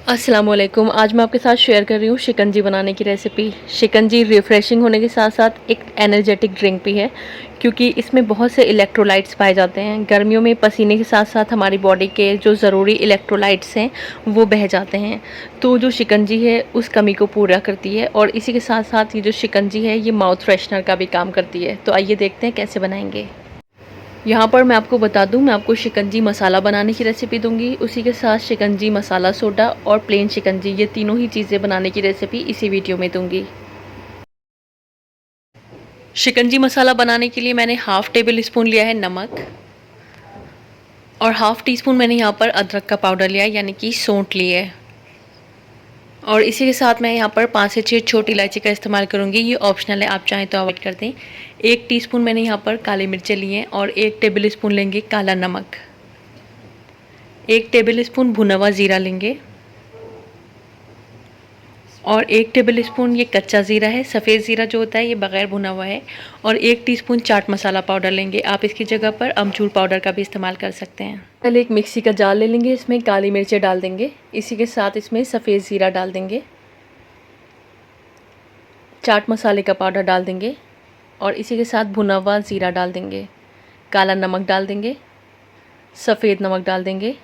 अस्सलाम वालेकुम। आज मैं आपके साथ शेयर कर रही हूँ शिकंजी बनाने की रेसिपी। शिकंजी रिफ़्रेशिंग होने के साथ साथ एक एनर्जेटिक ड्रिंक भी है, क्योंकि इसमें बहुत से इलेक्ट्रोलाइट्स पाए जाते हैं। गर्मियों में पसीने के साथ साथ हमारी बॉडी के जो ज़रूरी इलेक्ट्रोलाइट्स हैं वो बह जाते हैं, तो जो शिकंजी है उस कमी को पूरा करती है। और इसी के साथ साथ ये जो शिकंजी है ये माउथ फ्रेशनर का भी काम करती है। तो आइए देखते हैं कैसे बनाएंगे। यहाँ पर मैं आपको बता दूँ, मैं आपको शिकंजी मसाला बनाने की रेसिपी दूँगी, उसी के साथ शिकंजी मसाला सोडा और प्लेन शिकंजी, ये तीनों ही चीज़ें बनाने की रेसिपी इसी वीडियो में दूँगी। शिकंजी मसाला बनाने के लिए मैंने हाफ़ टेबल स्पून लिया है नमक, और हाफ़ टी स्पून मैंने यहाँ पर अदरक का पाउडर लिया है, यानी कि सौंठ ली है। और इसी के साथ मैं यहाँ पर 5 से 6 छोटी इलायची का इस्तेमाल करूँगी, ये ऑप्शनल है, आप चाहें तो अवॉइड कर दें। 1 टीस्पून मैंने यहाँ पर काली मिर्चें ली हैं, और 1 टेबल स्पून लेंगे काला नमक। 1 टेबल स्पून भुना हुआ ज़ीरा लेंगे, और 1 टेबल स्पून ये कच्चा ज़ीरा है, सफ़ेद ज़ीरा जो होता है ये बग़ैर भुना हुआ है। और 1 टीस्पून चाट मसाला पाउडर लेंगे, आप इसकी जगह पर अमचूर पाउडर का भी इस्तेमाल कर सकते हैं। पहले एक मिक्सी का जार ले लेंगे, इसमें काली मिर्चें डाल देंगे, इसी के साथ इसमें सफ़ेद ज़ीरा डाल देंगे, चाट मसाले का पाउडर डाल देंगे, और इसी के साथ भुना हुआ ज़ीरा डाल देंगे, काला नमक डाल देंगे, सफ़ेद नमक डाल देंगे,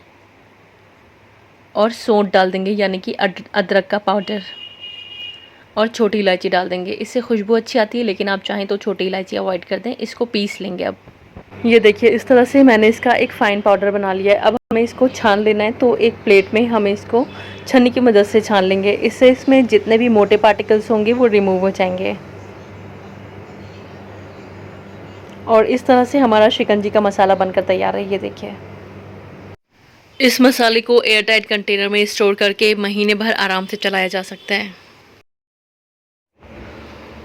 और सौंठ डाल देंगे, यानी कि अदरक का पाउडर, और छोटी इलायची डाल देंगे। इससे खुशबू अच्छी आती है, लेकिन आप चाहें तो छोटी इलायची अवॉइड कर दें। इसको पीस लेंगे। अब ये देखिए, इस तरह से मैंने इसका एक फ़ाइन पाउडर बना लिया है। अब हमें इसको छान लेना है, तो एक प्लेट में हमें इसको छन्नी की मदद से छान लेंगे। इससे इसमें जितने भी मोटे पार्टिकल्स होंगे वो रिमूव हो जाएंगे। और इस तरह से हमारा शिकंजी का मसाला बनकर तैयार है। ये देखिए, इस मसाले को एयर टाइट कंटेनर में स्टोर करके महीने भर आराम से चलाया जा सकता है।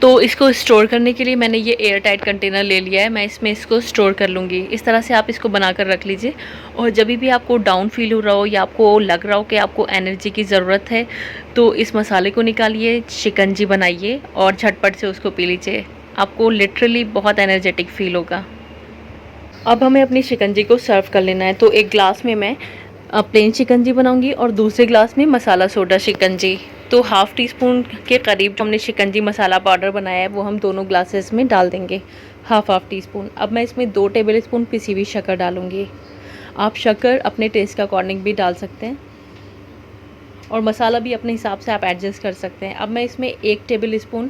तो इसको स्टोर करने के लिए मैंने ये एयर टाइट कंटेनर ले लिया है, मैं इसमें इसको स्टोर कर लूँगी। इस तरह से आप इसको बनाकर रख लीजिए, और जब भी आपको डाउन फील हो रहा हो या आपको लग रहा हो कि आपको एनर्जी की ज़रूरत है, तो इस मसाले को निकालिए, शिकंजी बनाइए और झटपट से उसको पी लीजिए। आपको लिटरली बहुत एनर्जेटिक फ़ील होगा। अब हमें अपनी शिकंजी को सर्व कर लेना है। तो एक ग्लास में मैं प्लेन शिकंजी बनाऊंगी, और दूसरे ग्लास में मसाला सोडा शिकंजी। तो हाफ़ टी स्पून के करीब जो हमने शिकंजी मसाला पाउडर बनाया है वो हम दोनों ग्लासेस में डाल देंगे, हाफ़ टी स्पून। अब मैं इसमें 2 टेबल स्पून पिसी हुई शक्कर डालूँगी। आप शक्कर अपने टेस्ट के अकॉर्डिंग भी डाल सकते हैं, और मसाला भी अपने हिसाब से आप एडजस्ट कर सकते हैं। अब मैं इसमें 1 टेबल स्पून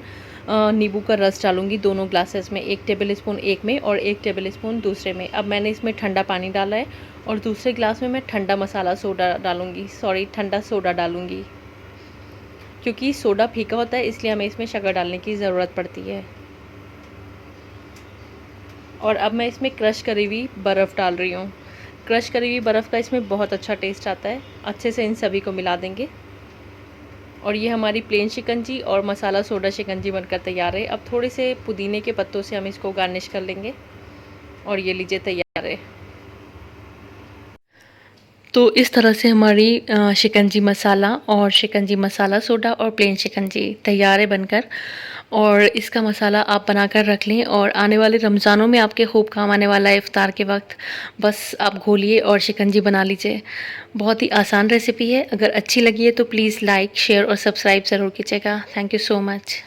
नींबू का रस डालूंगी, दोनों ग्लासेस में, 1 टेबल स्पून एक में और 1 टेबल स्पून दूसरे में। अब मैंने इसमें ठंडा पानी डाला है, और दूसरे ग्लास में मैं ठंडा मसाला सोडा डालूंगी, ठंडा सोडा डालूंगी, क्योंकि सोडा फीका होता है, इसलिए हमें इसमें शक्कर डालने की ज़रूरत पड़ती है। और अब मैं इसमें क्रश करी हुई बर्फ़ डाल रही हूँ। क्रश करी हुई बर्फ़ का इसमें बहुत अच्छा टेस्ट आता है। अच्छे से इन सभी को मिला देंगे, और ये हमारी प्लेन शिकंजी और मसाला सोडा शिकंजी बनकर तैयार है। अब थोड़े से पुदीने के पत्तों से हम इसको गार्निश कर लेंगे, और ये लीजिए तैयार है। तो इस तरह से हमारी शिकंजी मसाला और शिकंजी मसाला सोडा और प्लेन शिकंजी तैयार है बनकर। और इसका मसाला आप बनाकर रख लें, और आने वाले रमज़ानों में आपके खूब काम आने वाला है इफ़्तार के वक्त। बस आप घोलिए और शिकंजी बना लीजिए। बहुत ही आसान रेसिपी है। अगर अच्छी लगी है तो प्लीज़ लाइक, शेयर और सब्सक्राइब ज़रूर कीजिएगा। Thank you so much.